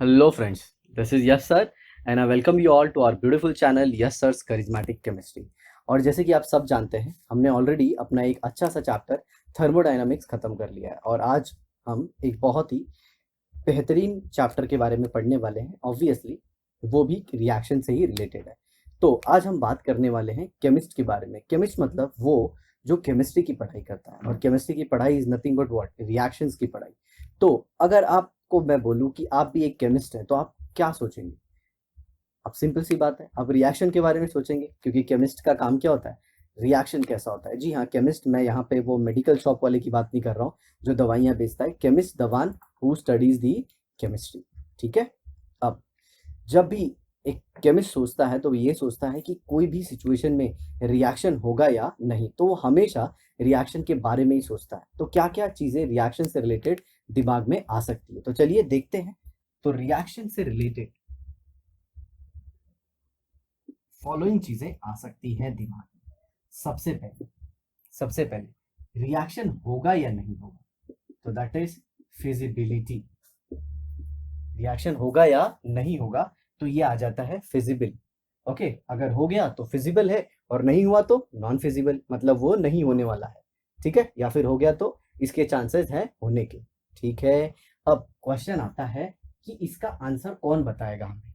Hello friends, this is Yash sir and I welcome you all to our beautiful channel Yash Sir's Charismatic Chemistry। और जैसे कि आप सब जानते हैं, हमने ऑलरेडी अपना एक अच्छा सा चैप्टर थर्मोडायनामिक्स खत्म कर लिया है और आज हम एक बहुत ही बेहतरीन चैप्टर के बारे में पढ़ने वाले हैं। ऑब्वियसली वो भी रिएक्शन से ही रिलेटेड है। तो आज हम बात करने वाले हैं केमिस्ट के बारे में। केमिस्ट मतलब वो जो केमिस्ट्री की पढ़ाई करता है, और केमिस्ट्री की पढ़ाई is nothing but what, reactions की पढ़ाई। तो अगर आपको मैं बोलूं कि आप भी एक केमिस्ट हैं तो आप क्या सोचेंगे? अब सिंपल सी बात है, आप रिएक्शन के बारे में सोचेंगे, क्योंकि केमिस्ट का काम क्या होता है? रिएक्शन कैसा होता है। जी हाँ, केमिस्ट, मैं यहाँ पे वो मेडिकल शॉप वाले की बात नहीं कर रहा हूँ जो दवाइयाँ बेचता है। Chemist the one who studies the chemistry. ठीक है। अब जब भी एक केमिस्ट सोचता है तो वो ये सोचता है कि कोई भी सिचुएशन में रिएक्शन होगा या नहीं, तो वो हमेशा रिएक्शन के बारे में ही सोचता है। तो क्या क्या चीजें रिएक्शन से रिलेटेड दिमाग में आ सकती है, तो चलिए देखते हैं। तो रिएक्शन से रिलेटेड फॉलोइंग चीजें आ सकती हैं दिमाग में। सबसे पहले रिएक्शन होगा या नहीं होगा, तो दैट इज फिजिबिलिटी। रिएक्शन होगा या नहीं होगा तो ये आ जाता है फिजिबल। ओके, अगर हो गया तो फिजिबल है, और नहीं हुआ तो नॉन फिजिबल, मतलब वो नहीं होने वाला है। ठीक है, या फिर हो गया तो इसके चांसेस हैं होने के। ठीक है। अब क्वेश्चन आता है कि इसका आंसर कौन बताएगा हमें?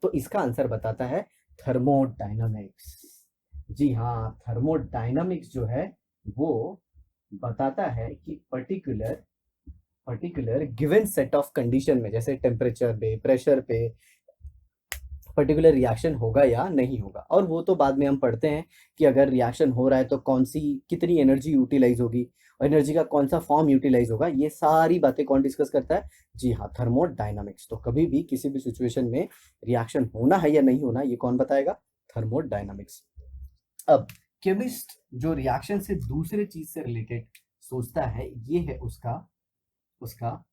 तो इसका आंसर बताता है थर्मोडायनामिक्स। जी हाँ, थर्मोडायनामिक्स जो है वो बताता है कि particular given set of condition में, जैसे टेम्परेचर पे, प्रेशर पे, पर्टिकुलर रिएक्शन होगा या नहीं होगा। और वो तो बाद में हम पढ़ते हैं कि अगर रिएक्शन हो रहा है तो कौन सी कितनी एनर्जी यूटिलाइज होगी, और एनर्जी का कौन सा फॉर्म यूटिलाइज होगा। ये सारी बातें कौन डिस्कस करता है? जी हाँ, थर्मोडायनामिक्स। तो कभी भी किसी भी सिचुएशन में रिएक्शन होना है या नहीं होना, ये कौन बताएगा? थर्मोडायनामिक्स। अब केमिस्ट जो रिएक्शन से दूसरे चीज से रिलेटेड सोचता है, ये है उसका उसका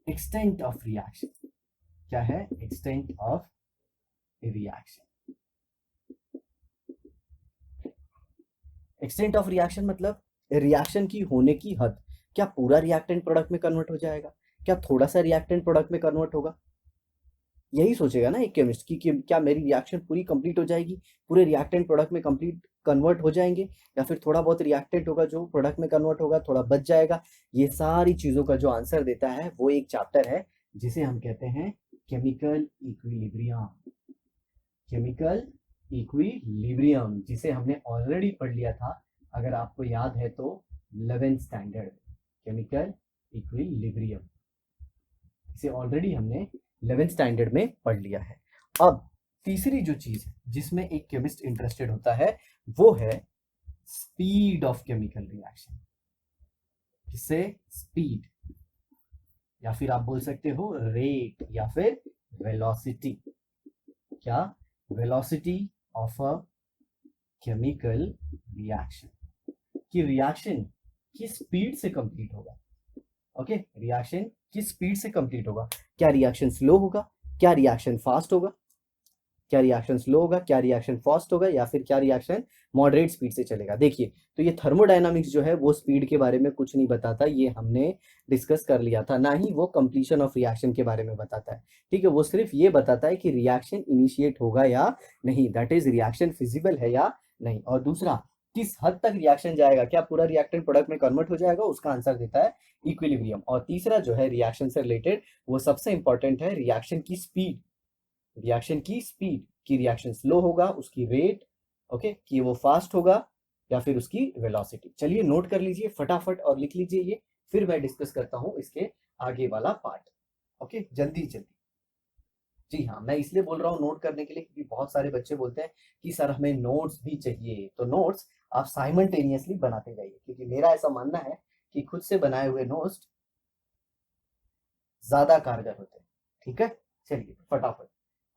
एक्सटेंट ऑफ रिएक्शन। क्या है? Extent of reaction. Extent of reaction मतलब रिएक्शन की होने की हद। क्या पूरा रिएक्टेंट प्रोडक्ट में कन्वर्ट हो जाएगा? क्या थोड़ा सा रिएक्टेंट प्रोडक्ट में कन्वर्ट होगा? यही सोचेगा ना एक केमिस्ट कि क्या मेरी रिएक्शन पूरी कंप्लीट हो जाएगी, पूरे रिएक्टेंट प्रोडक्ट में कंप्लीट कन्वर्ट हो जाएंगे, या फिर थोड़ा बहुत रिएक्टेंट होगा जो प्रोडक्ट में कन्वर्ट होगा, थोड़ा बच जाएगा। ये सारी चीजों का जो आंसर देता है वो एक चैप्टर है जिसे हम कहते हैं केमिकल इक्विलिब्रियम। केमिकल इक्विलिब्रियम, जिसे हमने ऑलरेडी पढ़ लिया था, अगर आपको याद है तो 11th स्टैंडर्ड। केमिकल इक्विलिब्रियम, इसे ऑलरेडी हमने 11th स्टैंडर्ड में पढ़ लिया है। अब तीसरी जो चीज है जिसमें एक केमिस्ट इंटरेस्टेड होता है वो है स्पीड ऑफ केमिकल रिएक्शन। किससे? स्पीड, या फिर आप बोल सकते हो रेट, या फिर वेलोसिटी। क्या? Velocity of a chemical reaction, कि रिएक्शन किस स्पीड से कंप्लीट होगा। ओके, रिएक्शन किस स्पीड से कंप्लीट होगा। क्या रिएक्शन स्लो होगा, क्या रिएक्शन फास्ट होगा, क्या रिएक्शन स्लो होगा, क्या रिएक्शन फास्ट होगा, या फिर क्या रिएक्शन मॉडरेट स्पीड से चलेगा। देखिए, तो ये थर्मोडायनामिक्स जो है वो स्पीड के बारे में कुछ नहीं बताता, ये हमने डिस्कस कर लिया था। ना ही वो कंप्लीशन ऑफ रिएक्शन के बारे में बताता है। ठीक है, वो सिर्फ ये बताता है कि रिएक्शन इनिशिएट होगा या नहीं, दैट इज रिएक्शन फिजिबल है या नहीं। और दूसरा, किस हद तक रिएक्शन जाएगा, क्या पूरा रिएक्टेंट प्रोडक्ट में कन्वर्ट हो जाएगा, उसका आंसर देता है इक्विलिब्रियम। और तीसरा जो है रिएक्शन से रिलेटेड, वो सबसे इंपॉर्टेंट है रिएक्शन की स्पीड। रिएक्शन की स्पीड, की रिएक्शन स्लो होगा, उसकी रेट, ओके, कि वो फास्ट होगा, या फिर उसकी वेलोसिटी। चलिए नोट कर लीजिए फटाफट और लिख लीजिए ये, फिर मैं डिस्कस करता हूं इसके आगे वाला पार्ट। ओके, जल्दी जल्दी। जी हाँ, मैं इसलिए बोल रहा हूँ नोट करने के लिए क्योंकि बहुत सारे बच्चे बोलते हैं कि सर हमें नोट्स भी चाहिए। तो नोट्स आप साइमल्टेनियसली बनाते जाइए, क्योंकि मेरा ऐसा मानना है कि खुद से बनाए हुए नोट्स ज्यादा कारगर होते हैं। ठीक है, चलिए फटाफट।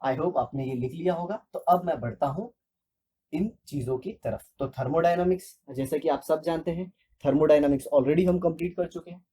आई होप आपने ये लिख लिया होगा। तो अब मैं बढ़ता हूँ इन चीजों की तरफ। तो थर्मोडायनामिक्स, जैसे कि आप सब जानते हैं, थर्मोडायनामिक्स ऑलरेडी हम कंप्लीट कर चुके हैं।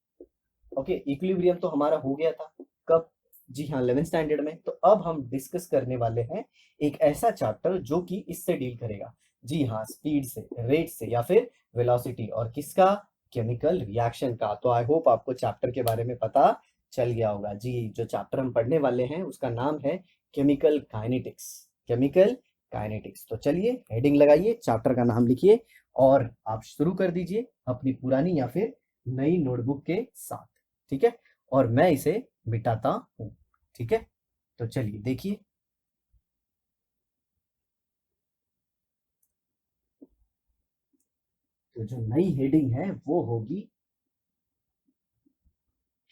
ओके, इक्विलिब्रियम तो हमारा हो गया था। कब? जी हाँ, 11th स्टैंडर्ड में। तो अब हम डिस्कस करने वाले हैं एक ऐसा चैप्टर जो कि इससे डील करेगा। जी हाँ, स्पीड से, रेट से, या फिर वेलोसिटी, और किसका? केमिकल रिएक्शन का। तो आई होप आपको चैप्टर के बारे में पता चल गया होगा जी। जो चैप्टर हम पढ़ने वाले हैं उसका नाम है केमिकल काइनेटिक्स। Chemical kinetics. तो चलिए हेडिंग लगाइए, चैप्टर का नाम लिखिए और आप शुरू कर दीजिए अपनी पुरानी या फिर नई नोटबुक के साथ। ठीक है, और मैं इसे मिटाता हूँ। ठीक है, तो चलिए देखिए। तो जो नई हेडिंग है वो होगी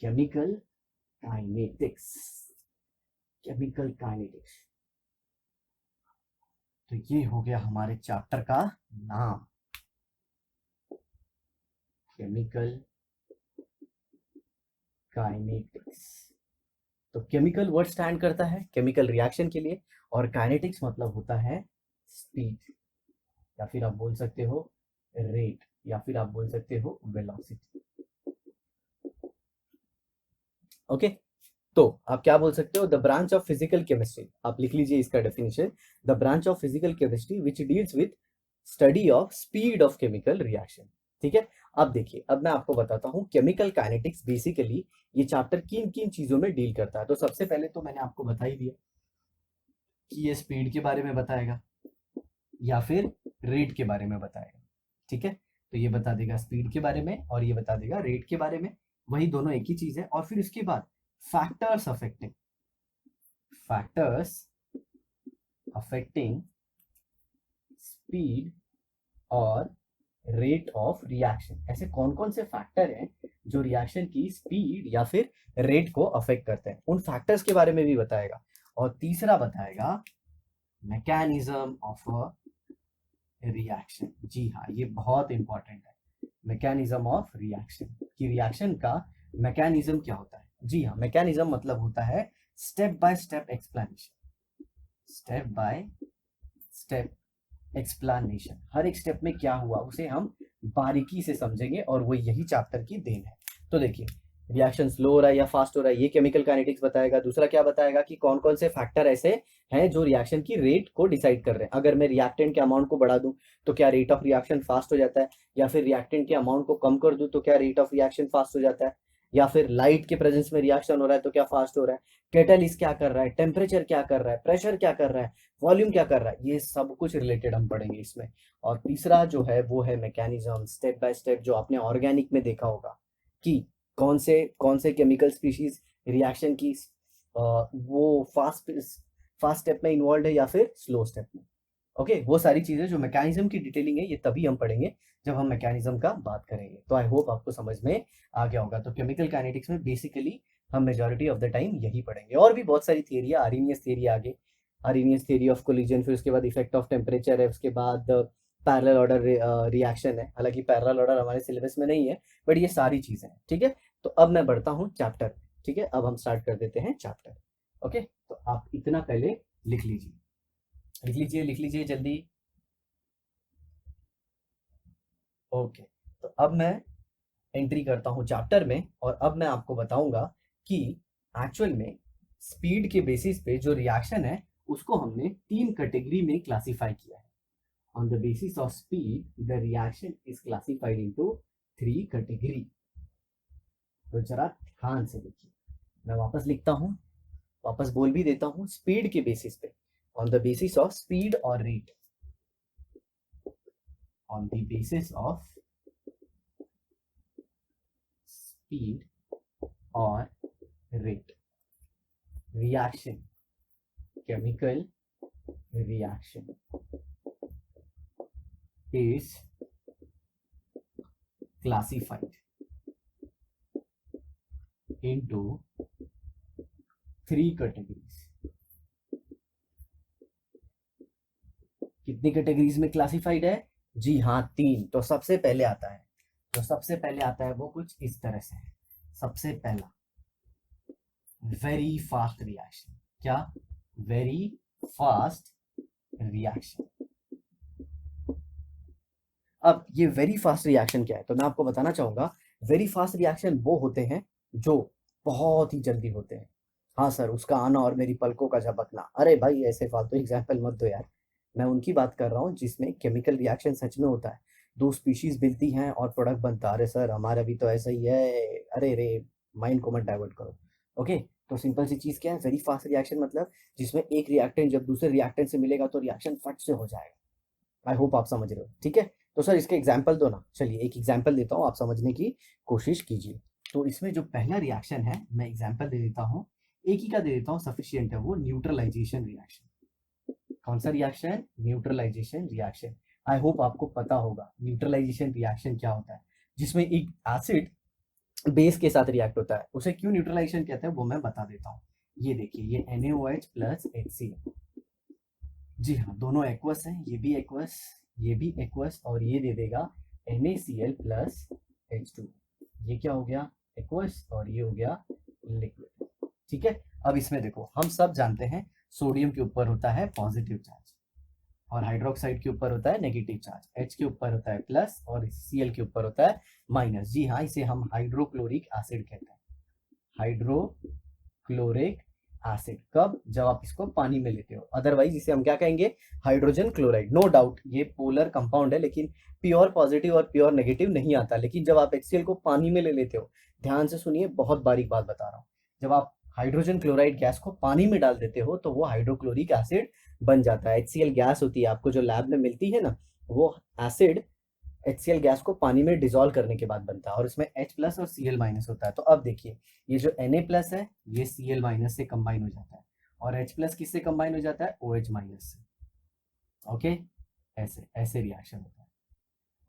केमिकल काइनेटिक्स। Chemical kinetics. तो ये हो गया हमारे चैप्टर का नाम, केमिकल काइनेटिक्स। तो केमिकल वर्ड स्टैंड करता है केमिकल रिएक्शन के लिए, और काइनेटिक्स मतलब होता है स्पीड, या फिर आप बोल सकते हो रेट, या फिर आप बोल सकते हो वेलोसिटी। ओके, तो आप क्या बोल सकते हो, the branch of physical chemistry, आप लिख लीजिए इसका definition, the branch of physical chemistry which deals with study of speed of chemical reaction. ठीक है, अब देखिए, अब मैं आपको बताता हूँ केमिकल काइनेटिक्स बेसिकली ये चैप्टर किन किन चीजों में डील करता है। तो सबसे पहले तो मैंने आपको बता ही दिया कि ये स्पीड के बारे में बताएगा या फिर रेट के बारे में बताएगा। ठीक है, तो ये बता देगा स्पीड के बारे में और ये बता देगा रेट के बारे में, वही दोनों एक ही चीज है। और फिर उसके बाद factors affecting, factors affecting speed और रेट ऑफ रिएक्शन। ऐसे कौन कौन से फैक्टर हैं जो रिएक्शन की स्पीड या फिर रेट को अफेक्ट करते हैं, उन फैक्टर्स के बारे में भी बताएगा। और तीसरा बताएगा मैकेनिज्म ऑफ अ रिएक्शन। जी हाँ, ये बहुत इंपॉर्टेंट है, मैकेनिज्म ऑफ रिएक्शन, कि रिएक्शन का मैकेनिज्म क्या होता है। जी हाँ, मैकेनिज्म मतलब होता है step by step explanation, step by step explanation. हर एक स्टेप में क्या हुआ उसे हम बारीकी से समझेंगे, और वो यही चैप्टर की देन है। तो देखिए, रिएक्शन स्लो हो रहा है या फास्ट हो रहा है, ये केमिकल काइनेटिक्स बताएगा। दूसरा क्या बताएगा कि कौन कौन से फैक्टर ऐसे हैं जो रिएक्शन की रेट को डिसाइड कर रहे हैं। अगर मैं रिएक्टेंट के अमाउंट को बढ़ा दूं तो क्या रेट ऑफ रिएक्शन फास्ट हो जाता है, या फिर रिएक्टेंट के अमाउंट को कम कर दूं तो क्या रेट ऑफ रिएक्शन फास्ट हो जाता है, या फिर लाइट के प्रेजेंस में रिएक्शन हो रहा है तो क्या फास्ट हो रहा है, कैटलिस्ट क्या कर रहा है, टेम्परेचर क्या कर रहा है, प्रेशर क्या कर रहा है, वॉल्यूम क्या कर रहा है, ये सब कुछ रिलेटेड हम पढ़ेंगे इसमें। और तीसरा जो है वो है मैकेनिज्म, स्टेप बाय स्टेप, जो आपने ऑर्गेनिक में देखा होगा कि कौन से केमिकल स्पीशीज रिएक्शन की वो फास्ट स्टेप में इन्वॉल्व है या फिर स्लो स्टेप में। ओके, वो सारी चीजें जो मैकेनिज्म की डिटेलिंग है ये तभी हम पढ़ेंगे जब हम मैकेनिज्म का बात करेंगे। तो आई होप आपको समझ में आ गया होगा। तो केमिकल काइनेटिक्स में बेसिकली हम मेजोरिटी ऑफ द टाइम यही पढ़ेंगे, और भी बहुत सारी थियरी है, आर्रीनियस थियरी आगे, आर्रीनियस थियरी ऑफ कोलिजन, फिर उसके बाद इफेक्ट ऑफ टेम्परेचर है, उसके बाद पैरेलल ऑर्डर रिएक्शन है। हालांकि पैरेलल ऑर्डर हमारे सिलेबस में नहीं है, बट ये सारी चीजें हैं। ठीक है, तो अब मैं बढ़ता हूँ चैप्टर। ठीक है, अब हम स्टार्ट कर देते हैं चैप्टर। ओके, तो आप इतना पहले लिख लीजिए, लिख लीजिए, लिख लीजिए जल्दी। ओके, तो अब मैं एंट्री करता हूँ चैप्टर में, और अब मैं आपको बताऊंगा कि एक्चुअल में स्पीड के बेसिस पे जो रिएक्शन है उसको हमने तीन कैटेगरी में क्लासिफाई किया है। On the basis of speed the reaction is classified into three category. तो जरा ध्यान से देखिए, मैं वापस लिखता हूँ, वापस बोल भी देता हूँ, स्पीड के बेसिस पे, on the basis of speed और rate, on the basis of speed और rate, reaction, chemical reaction is classified into three categories। कितनी कैटेगरीज में क्लासिफाइड है? जी हाँ, तीन। तो सबसे पहले आता है, जो सबसे पहले आता है वो कुछ इस तरह से है। सबसे पहला वेरी फास्ट रिएक्शन। क्या? Very fast reaction. अब ये वेरी फास्ट रिएक्शन क्या है, तो मैं आपको बताना चाहूंगा, वेरी फास्ट रिएक्शन वो होते हैं जो बहुत ही जल्दी होते हैं। हाँ सर, उसका आना और मेरी पलकों का झपकना, अरे भाई ऐसे फालतू एग्जाम्पल मत दो यार। मैं उनकी बात कर रहा हूँ जिसमें केमिकल रिएक्शन सच में होता है, दो स्पीशीज मिलती हैं और प्रोडक्ट बनता है। अरे सर हमारा भी तो ऐसा ही है, अरे रे, माइंड को मत डाइवर्ट करो। ओके, तो सिंपल सी चीज़ क्या है, वेरी फास्ट रिएक्शन मतलब जिसमें एक रिएक्टेंट जब दूसरे रिएक्टेंट से मिलेगा तो रिएक्शन फट से हो जाएगा। आई होप आप समझ रहे हो, ठीक है। तो सर इसके एग्जाम्पल दो ना, चलिए एक एग्जाम्पल देता हूँ, आप समझने की कोशिश कीजिए। तो इसमें जो पहला रिएक्शन है मैं एग्जाम्पल दे देता हूँ, एक ही का दे देता हूँ, सफिशियंट है, वो न्यूट्रलाइजेशन रिएक्शन। कौन सा reaction? Neutralisation reaction. I hope आपको पता होगा न्यूट्रलाइजेशन रिएक्शन क्या होता है, जिसमें एक एसिड बेस के साथ रिएक्ट होता है। उसे क्यों न्यूट्रलाइजेशन कहते हैं वो मैं बता देता हूँ। ये देखिए, ये NaOH प्लस HCl, जी हाँ दोनों एक्वस हैं, ये भी एक्वस, ये भी एक्वस, और ये दे देगा NaCl प्लस H2। ये क्या हो गया? एक्वस, और ये हो गया लिक्विड। ठीक है, अब इसमें देखो, हम सब जानते हैं सोडियम के ऊपर होता है पॉजिटिव चार्ज, और हाइड्रोक्साइड के ऊपर होता है नेगेटिव चार्ज, H के ऊपर होता है प्लस, और Cl के ऊपर होता है माइनस। जी हाँ, इसे हम हाइड्रोक्लोरिक एसिड कहते हैं, हाइड्रोक्लोरिक एसिड। कब? जब आप इसको पानी में लेते हो, अदरवाइज इसे हम क्या कहेंगे? Hydrogen chloride. नो डाउट ये पोलर कंपाउंड है, लेकिन प्योर पॉजिटिव और प्योर नेगेटिव नहीं आता। लेकिन जब आप HCl को पानी में ले लेते हो, ध्यान से सुनिए, बहुत बारीक बात बता रहा हूँ, जब आप हाइड्रोजन क्लोराइड गैस को पानी में डाल देते हो तो वो हाइड्रोक्लोरिक एसिड बन जाता है। HCl गैस होती है, आपको जो लैब में मिलती है ना, वो एसिड HCl गैस को पानी में डिजोल्व करने के बाद बनता है, और इसमें H प्लस और Cl माइनस होता है। तो अब देखिए, ये जो Na प्लस है ये Cl माइनस से कंबाइन हो जाता है, और H प्लस किससे कंबाइन हो जाता है? OH माइनस से। ओके, ऐसे ऐसे रिएक्शन होता है।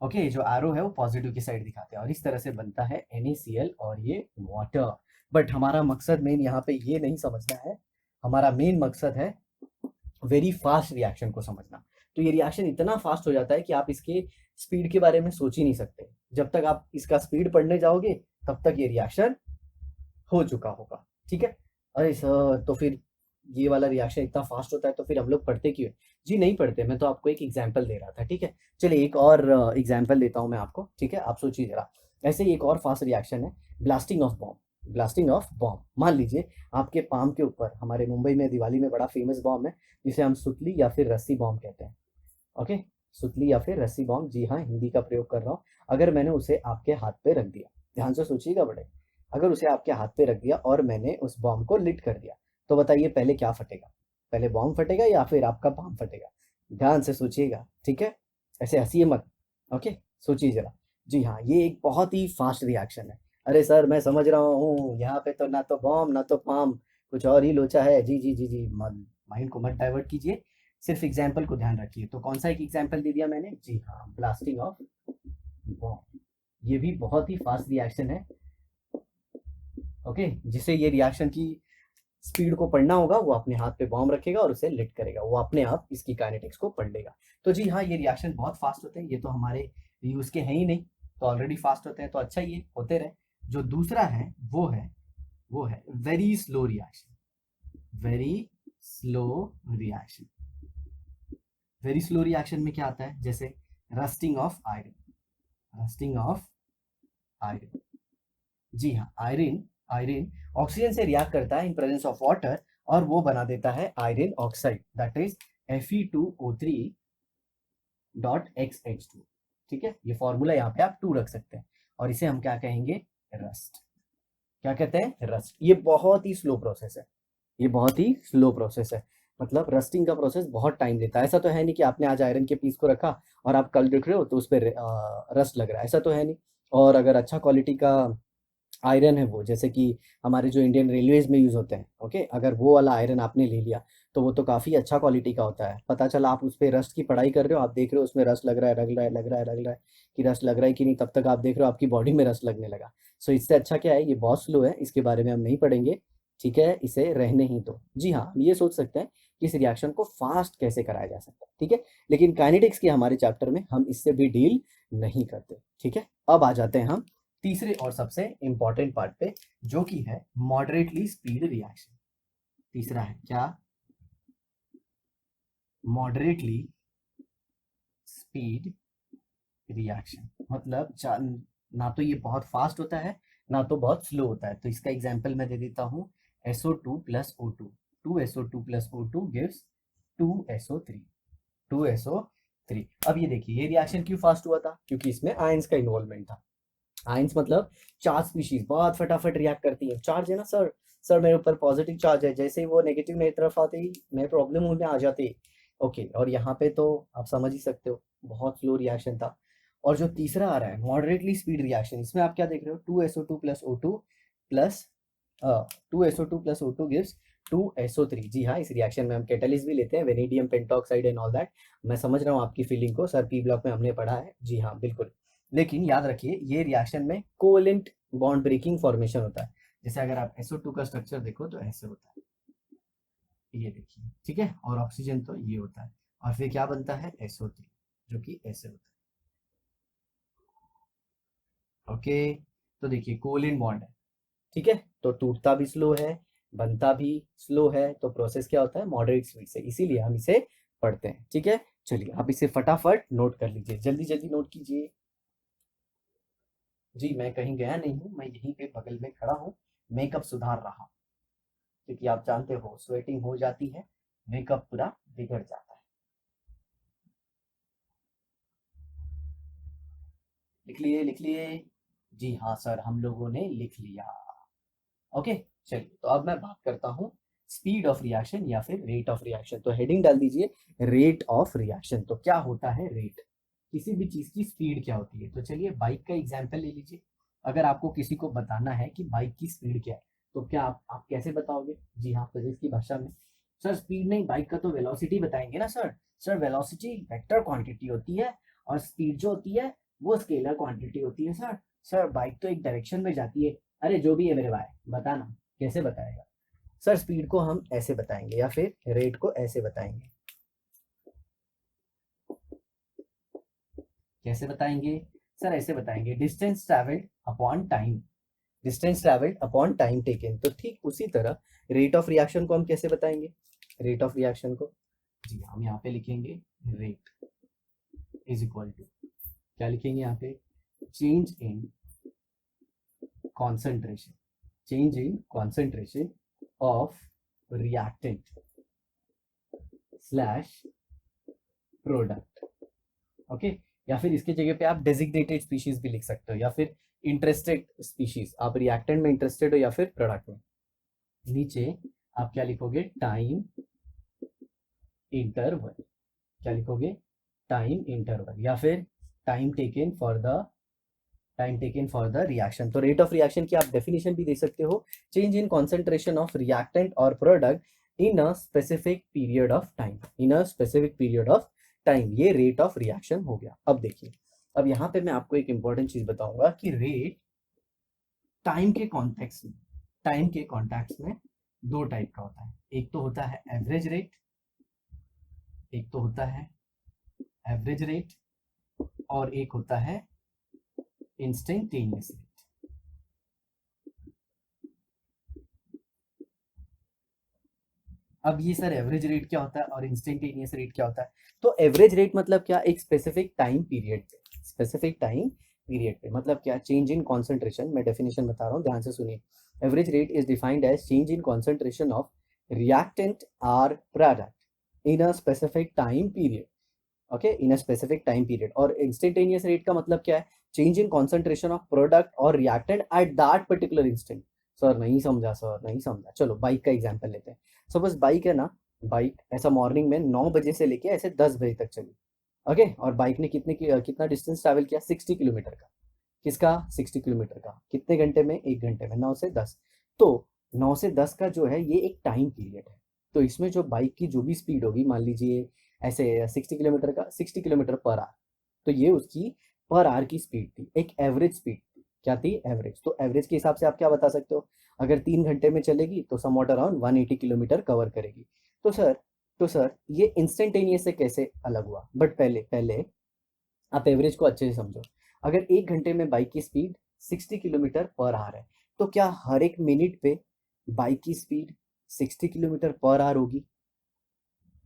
ओके, जो एरो है वो पॉजिटिव की साइड दिखाते हैं, और इस तरह से बनता है NaCl और ये वाटर। बट हमारा मकसद मेन यहाँ पे ये नहीं समझना है, हमारा मेन मकसद है वेरी फास्ट रिएक्शन को समझना। तो ये रिएक्शन इतना फास्ट हो जाता है कि आप इसके स्पीड के बारे में सोच ही नहीं सकते। जब तक आप इसका स्पीड पढ़ने जाओगे तब तक ये रिएक्शन हो चुका होगा। ठीक है, अरे सर तो फिर ये वाला रिएक्शन इतना फास्ट होता है तो फिर हम लोग पढ़ते क्यों? जी नहीं पढ़ते, मैं तो आपको एक एग्जाम्पल दे रहा था। ठीक है, चलिए एक और एग्जाम्पल देता हूँ मैं आपको। ठीक है, आप सोचिए जरा, ऐसे ही एक और फास्ट रिएक्शन है, blasting of bomb. Blasting of bomb, मान लीजिए आपके पाम के ऊपर, हमारे मुंबई में दिवाली में बड़ा फेमस बॉम्ब है जिसे हम सुतली या फिर रस्सी बॉम्ब कहते हैं। ओके, सुतली या फिर रस्सी बॉम्ब, जी हाँ हिंदी का प्रयोग कर रहा हूँ। अगर मैंने उसे आपके हाथ पे रख दिया, ध्यान से सोचिएगा बड़े, अगर उसे आपके हाथ पे रख दिया और मैंने उस बॉम्ब को लिट कर दिया, तो बताइए पहले क्या फटेगा? पहले बॉम्ब फटेगा या फिर आपका पाम फटेगा? ध्यान से सोचिएगा, ठीक है, ऐसे हंसिए मत। ओके, सोचिए जरा। जी हाँ, ये एक बहुत ही फास्ट रिएक्शन है। अरे सर मैं समझ रहा हूँ, यहाँ पे तो ना तो बॉम्ब ना तो पाम, कुछ और ही लोचा है। जी जी जी जी, माइंड को मत डाइवर्ट कीजिए, सिर्फ एग्जाम्पल को ध्यान रखिए। तो कौन सा एक एग्जाम्पल दे दिया मैंने? जी हाँ, ब्लास्टिंग ऑफ बॉम्ब। ये भी बहुत ही फास्ट रिएक्शन है। ओके, जिसे ये रिएक्शन की स्पीड को पढ़ना होगा वो अपने हाथ पे बॉम्ब रखेगा और उसे लिट करेगा, वो अपने आप इसकी काइनेटिक्स को पढ़ लेगा। तो जी हाँ, ये रिएक्शन बहुत फास्ट होते हैं, ये तो हमारे यूज के हैं ही नहीं, तो ऑलरेडी फास्ट होते हैं, तो अच्छा ये होते रहे। जो दूसरा है वो है very slow reaction. Very slow reaction, very slow reaction में क्या आता है? जैसे rusting of iron. Rusting of iron, जी हाँ, आयरन, आयरन ऑक्सीजन से रिएक्ट करता है इन प्रेजेंस ऑफ वाटर, और वो बना देता है iron oxide, that is Fe2O3.XH2। ठीक है, ये फॉर्मूला यहाँ पे आप 2 रख सकते हैं, और इसे हम क्या कहेंगे? रस्ट। क्या कहते हैं? रस्ट। ये बहुत ही स्लो प्रोसेस है, ये बहुत ही स्लो प्रोसेस है, मतलब रस्टिंग का प्रोसेस बहुत टाइम लेता है। ऐसा तो है नहीं कि आपने आज आयरन के पीस को रखा और आप कल देख रहे हो तो उस पर रस्ट लग रहा है, ऐसा तो है नहीं। और अगर अच्छा क्वालिटी का आयरन है वो, जैसे कि हमारे जो इंडियन रेलवेज में यूज़ होते हैं, ओके, अगर वो वाला आयरन आपने ले लिया तो वो तो काफ़ी अच्छा क्वालिटी का होता है। पता चला आप उस पर रस्ट की पढ़ाई कर रहे हो, आप देख रहे हो उसमें रस्ट लग रहा है, लग रहा है, लग रहा है, लग रहा है, कि रस्ट लग रहा है कि नहीं, तब तक आप देख रहे हो आपकी बॉडी में रस्ट लगने लगा। सो इससे अच्छा क्या है, ये बहुत स्लो है, इसके बारे में हम नहीं पढ़ेंगे। ठीक है, इसे रहने ही दो। जी हाँ, हम ये सोच सकते हैं कि इस रिएक्शन को फास्ट कैसे कराया जा सकता है। ठीक है, लेकिन काइनेटिक्स के हमारे चैप्टर में हम इससे भी डील नहीं करते। ठीक है, अब आ जाते हैं हम तीसरे और सबसे इंपॉर्टेंट पार्ट पे, जो कि है मॉडरेटली स्पीड रिएक्शन। तीसरा है क्या? मॉडरेटली स्पीड रिएक्शन, मतलब ना तो ये बहुत फास्ट होता है ना तो बहुत स्लो होता है। तो इसका एग्जांपल मैं दे देता हूँ, SO2 plus O2, 2SO2 plus O2 gives 2SO3, 2SO3। अब ये देखिए, ये रिएक्शन क्यों फास्ट हुआ था? क्योंकि इसमें आयंस का इन्वॉल्वमेंट था। आयंस मतलब चार्ज स्पीशीज बहुत फटाफट रिएक्ट करती है। चार्ज है ना सर, सर मेरे ऊपर पॉजिटिव चार्ज है, जैसे ही वो नेगेटिव मेरी तरफ आते ही मैं प्रॉब्लम में आ जाती। ओके, और यहाँ पे तो आप समझ ही सकते हो बहुत स्लो रिएक्शन था। और जो तीसरा आ रहा है मॉडरेटली स्पीड रिएक्शन, इसमें आप क्या देख रहे हो, 2SO2 plus O2 plus 2SO2 plus O2 gives 2SO3। जी हाँ, इस रिएक्शन में हम कैटलिस्ट भी लेते हैं, vanadium pentoxide and all that. मैं समझ रहा हूँ आपकी फीलिंग को, सर पी ब्लॉक में हमने पढ़ा है। जी हाँ बिल्कुल, लेकिन याद रखिए ये रिएक्शन में कोवेलेंट बॉन्ड ब्रेकिंग फॉर्मेशन होता है। जैसे अगर आप SO2 का स्ट्रक्चर देखो तो ऐसे होता है, ये देखिए, ठीक है, और ऑक्सीजन तो ये होता है, और फिर क्या बनता है SO3 जो कि ऐसे होता है। ओके, तो देखिए कोवेलेंट बॉन्ड है, ठीक है, तो टूटता भी स्लो है, बनता भी स्लो है, तो प्रोसेस क्या होता है, मॉडरेट स्पीड से, इसीलिए हम इसे पढ़ते हैं। ठीक है, चलिए आप इसे फटाफट नोट कर लीजिए, जल्दी जल्दी नोट कीजिए। जी मैं कहीं गया नहीं हूँ, मैं यहीं पे बगल में खड़ा हूँ, मेकअप सुधार रहा हूँ, क्योंकि आप जानते हो स्वेटिंग हो जाती है, मेकअप पूरा बिगड़ जाता है। लिख लिए, लिख लिए। जी हाँ सर, हम लोगों ने लिख लिया। ओके, चलिए तो अब मैं बात करता हूँ स्पीड ऑफ रिएक्शन या फिर रेट ऑफ रिएक्शन। तो हेडिंग डाल दीजिए रेट ऑफ रिएक्शन। तो क्या होता है रेट, किसी भी चीज की स्पीड क्या होती है। तो चलिए बाइक का एग्जांपल ले लीजिए, अगर आपको किसी को बताना है कि बाइक की स्पीड क्या है, तो क्या आप कैसे बताओगे। जी हाँ, फिजिक्स की भाषा में, सर स्पीड नहीं, बाइक का तो वेलोसिटी बताएंगे ना sir. Sir velocity vector quantity होती है, और स्पीड जो होती है वो स्केलर क्वांटिटी होती है सर। सर बाइक तो एक डायरेक्शन में जाती है। अरे जो भी है मेरे भाई, बताना कैसे बताएगा। सर स्पीड को हम ऐसे बताएंगे या फिर रेट को ऐसे बताएंगे। कैसे बताएंगे सर, ऐसे बताएंगे, distance travelled upon time, distance travelled upon time taken. तो ठीक उसी तरह रेट ऑफ रिएक्शन को हम कैसे बताएंगे, रेट ऑफ रिएक्शन को, जी हम यहाँ पे लिखेंगे रेट इज इक्वल टू, क्या लिखेंगे यहाँ पे, change in concentration, change in concentration of reactant slash product. Okay, या फिर इसके जगह पे आप डेजिग्नेटेड स्पीशीज भी लिख सकते हो, या फिर इंटरेस्टेड स्पीशीज, आप रिएक्टेंट में इंटरेस्टेड हो या फिर प्रोडक्ट में। नीचे आप क्या लिखोगे, टाइम इंटरवल, क्या लिखोगे, टाइम इंटरवल, या फिर time taken for the, time taken for the reaction. तो रेट ऑफ रिएक्शन की आप डेफिनेशन भी दे सकते हो, change in concentration of reactant और product in a specific period of time, in a specific period of time, ये rate of reaction हो गया। अब देखिए, अब यहाँ पे मैं आपको एक इंपॉर्टेंट चीज बताऊंगा कि रेट टाइम के कॉन्टेक्स्ट में, टाइम के कॉन्टेक्स्ट में दो टाइप का होता है, एक तो होता है एवरेज रेट, एक तो होता है एवरेज रेट, और एक होता है इंस्टेंटेनियस रेट। अब ये सर एवरेज रेट क्या होता है और इंस्टेंटेनियस रेट क्या होता है। तो एवरेज रेट मतलब क्या, एक स्पेसिफिक टाइम पीरियड पे, स्पेसिफिक टाइम पीरियड पे मतलब क्या, चेंज इन कॉन्सेंट्रेशन, मैं डेफिनेशन बता रहा हूँ ध्यान से सुनिए। Average rate is defined as change in concentration of reactant or product in a specific time period. Okay, in a specific time period. और इंस्टेंटेनियस रेट का मतलब क्या है, change in concentration of product और reactant at that particular instant. Sir नहीं समझा, sir नहीं समझा। चलो बाइक का एग्जांपल लेते हैं। सपोज बाइक है ना, बाइक ऐसा मॉर्निंग में 9 बजे से लेके ऐसे 10 बजे तक चली। ओके, और बाइक ने कितना डिस्टेंस ट्रैवल किया, 60 किलोमीटर का। किसका, 60 किलोमीटर का, कितने घंटे में, 1 घंटे में, 9 से 10। तो 9 से 10 का जो है ये एक टाइम पीरियड है। तो इसमें जो बाइक की जो भी स्पीड होगी, मान लीजिए ऐसे 60 किलोमीटर का, 60 किलोमीटर पर आवर, तो ये उसकी पर आवर की स्पीड थी, एक एवरेज स्पीड थी। क्या थी, एवरेज। तो एवरेज के हिसाब से आप क्या बता सकते हो, अगर 3 घंटे में चलेगी तो समवॉट अराउंड 180 किलोमीटर कवर करेगी। तो सर, तो सर ये इंस्टेंटेनियस से कैसे अलग हुआ, बट पहले पहले आप एवरेज को अच्छे से समझो। अगर 1 घंटे में बाइक की स्पीड 60 किलोमीटर पर आवर है, तो क्या हर एक मिनट पे बाइक की स्पीड 60 किलोमीटर पर आवर होगी।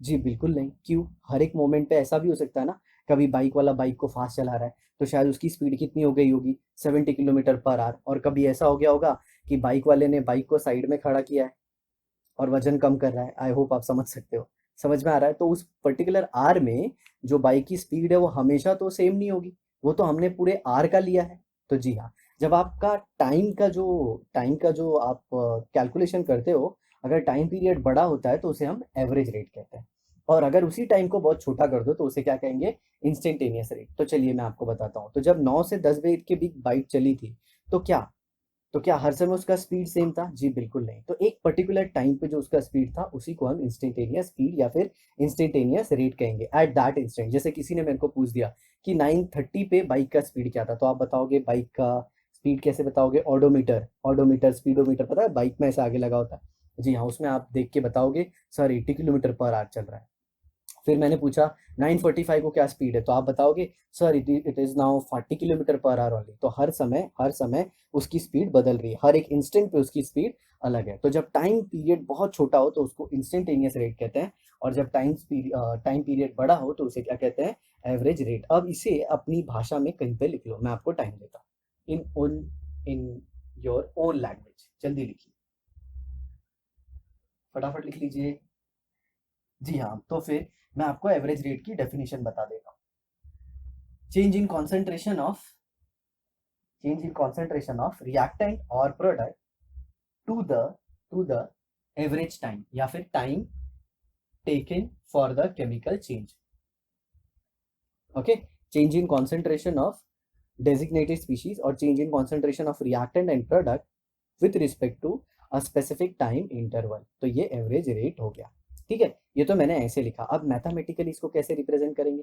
जी बिल्कुल नहीं। क्यों, हर एक मोमेंट पे ऐसा भी हो सकता है ना, कभी बाइक वाला बाइक को फास्ट चला रहा है तो शायद उसकी स्पीड कितनी हो गई होगी, 70 किलोमीटर पर आवर। और कभी ऐसा हो गया होगा कि बाइक वाले ने बाइक को साइड में खड़ा किया है और वजन कम कर रहा है। आई होप आप समझ सकते हो, समझ में आ रहा है। तो उस पर्टिकुलर आर में जो बाइक की स्पीड है वो हमेशा तो सेम नहीं होगी, वो तो हमने पूरे आर का लिया है। तो जी हाँ, जब आपका टाइम का जो आप कैलकुलेशन करते हो, अगर टाइम पीरियड बड़ा होता है तो उसे हम एवरेज रेट कहते हैं, और अगर उसी टाइम को बहुत छोटा कर दो तो उसे क्या कहेंगे, इंस्टेंटेनियस रेट। तो चलिए मैं आपको बताता हूँ। तो जब 9 से 10 बजे के बीच बाइक चली थी, तो क्या तो क्या हर समय उसका स्पीड सेम था? जी बिल्कुल नहीं। तो एक पर्टिकुलर टाइम पे जो उसका स्पीड था उसी को हम इंस्टेंटेनियस स्पीड या फिर इंस्टेंटेनियस रेट कहेंगे एट दैट इंस्टेंट। जैसे किसी ने मेरे को पूछ दिया कि 9:30 पे बाइक का स्पीड क्या था, तो आप बताओगे बाइक का स्पीड कैसे बताओगे? ऑडोमीटर, ऑडोमीटर स्पीडोमीटर पता है बाइक में ऐसे आगे लगा होता है। जी हाँ, उसमें आप देख के बताओगे सर 80 किलोमीटर पर आवर चल रहा है। फिर मैंने पूछा 9:45 को क्या स्पीड है, तो आप बताओगे sir it is now 40 kilometre per hour only. तो हर समय उसकी स्पीड बदल रही है, हर एक इंस्टेंट पे उसकी स्पीड अलग है। तो जब टाइम पीरियड बहुत छोटा हो तो उसको इंस्टेंटेनियस रेट कहते हैं, और जब टाइम पीरियड बड़ा हो तो उसे क्या कहते हैं? Average rate. अब इसे अपनी भाषा में कहीं पे लिख लो, मैं आपको टाइम देता हूँ। इन योर ओन लैंग्वेज, जल्दी लिखिए, फटाफट लिख लीजिए। जी हाँ, तो फिर मैं आपको एवरेज रेट की डेफिनेशन बता देता हूँ। change in concentration of change in concentration of reactant or product to the average time या फिर time taken for the chemical change. Okay, change in concentration of designated species or change in concentration of reactant and product with respect to a specific time interval. तो ये average rate हो गया। ठीक है, ये तो मैंने ऐसे लिखा। अब मैथमेटिकली इसको कैसे रिप्रेजेंट करेंगे?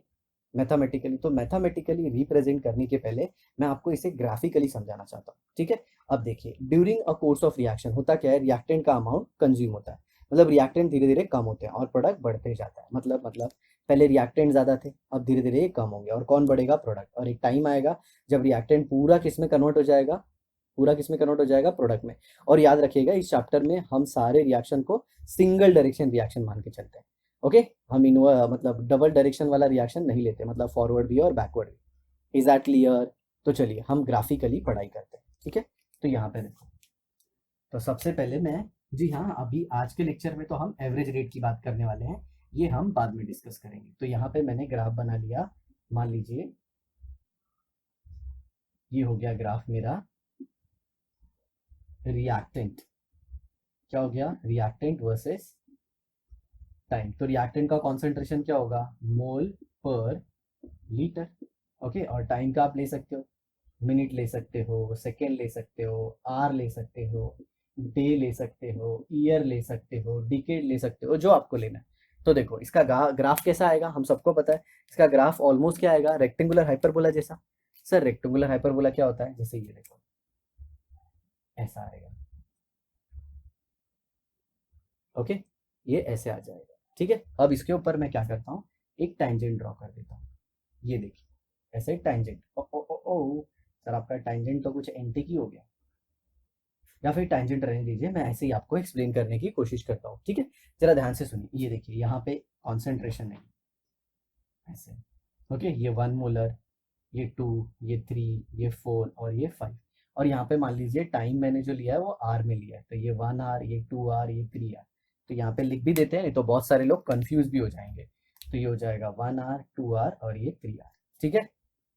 मैथमेटिकली रिप्रेजेंट करने के पहले मैं आपको इसे ग्राफिकली समझाना चाहता हूँ। ठीक है, अब देखिए, during a course of reaction होता क्या है, रिएक्टेंट का अमाउंट कंज्यूम होता है, मतलब रिएक्टेंट धीरे धीरे कम होते हैं और प्रोडक्ट बढ़ते जाता है। मतलब पहले रिएक्टेंट ज्यादा थे, अब धीरे धीरे ये कम होंगे, और कौन बढ़ेगा? प्रोडक्ट। और एक टाइम आएगा जब रिएक्टेंट पूरा किस में कन्वर्ट हो जाएगा? पूरा किस में कन्वर्ट हो जाएगा? प्रोडक्ट में। और याद रखिएगा इस चैप्टर में हम सारे रिएक्शन को सिंगल डायरेक्शन रिएक्शन मान के चलते हैं। ओके, हम इन मतलब डबल डायरेक्शन वाला रिएक्शन नहीं लेते, मतलब फॉरवर्ड भी और बैकवर्ड भी। Is that clear? तो चलिए हम ग्राफिकली पढ़ाई करते हैं। ठीक है, तो यहाँ पे देखो, तो सबसे पहले मैं, जी हाँ, अभी आज के लेक्चर में तो हम एवरेज रेट की बात करने वाले हैं, ये हम बाद में डिस्कस करेंगे। तो यहाँ पे मैंने ग्राफ बना लिया। मान लीजिए ये हो गया ग्राफ मेरा रिएक्टेंट। क्या हो गया? Reactant versus time. तो रिएक्टेंट का कॉन्सेंट्रेशन क्या होगा? मोल पर लीटर। ओके, और टाइम का आप ले सकते हो, मिनट ले सकते हो, सेकेंड ले सकते हो, आर ले सकते हो, डे ले सकते हो, ईयर ले सकते हो, डिकेड ले सकते हो, जो आपको लेना है। तो देखो इसका ग्राफ कैसा आएगा, हम सबको पता है इसका ग्राफ ऑलमोस्ट क्या आएगा? रेक्टेंगुलर हाइपरबोला जैसा। सर रेक्टेंगुलर हाइपरबोला क्या होता है? जैसे ये देखो, ऐसा आएगा। ओके, ये ऐसे आ जाएगा। ठीक है, अब इसके ऊपर मैं क्या करता हूँ, एक टैंजेंट ड्रॉ कर देता हूँ। ये देखिए ऐसे टैंजेंट। ओ ओ ओ ओ सर आपका टैंजेंट तो कुछ एंटी की हो गया, या फिर टैंजेंट रहने दीजिए, मैं ऐसे ही आपको एक्सप्लेन करने की कोशिश करता हूँ। ठीक है, जरा ध्यान से सुनिए। ये देखिए यहाँ पे कॉन्सेंट्रेशन है ऐसे। ओके, ये 1 मोलर, ये 2, ये 3, ये 4 और ये 5। और यहाँ पे मान लीजिए टाइम मैंने जो लिया है वो आर में लिया है, तो ये 1 आर, ये 2 आर, ये 3 आर। तो यहाँ पे लिख भी देते हैं, नहीं तो बहुत सारे लोग कंफ्यूज भी हो जाएंगे। तो ये हो जाएगा 1 आर, 2 आर और ये 3 आर। ठीक है,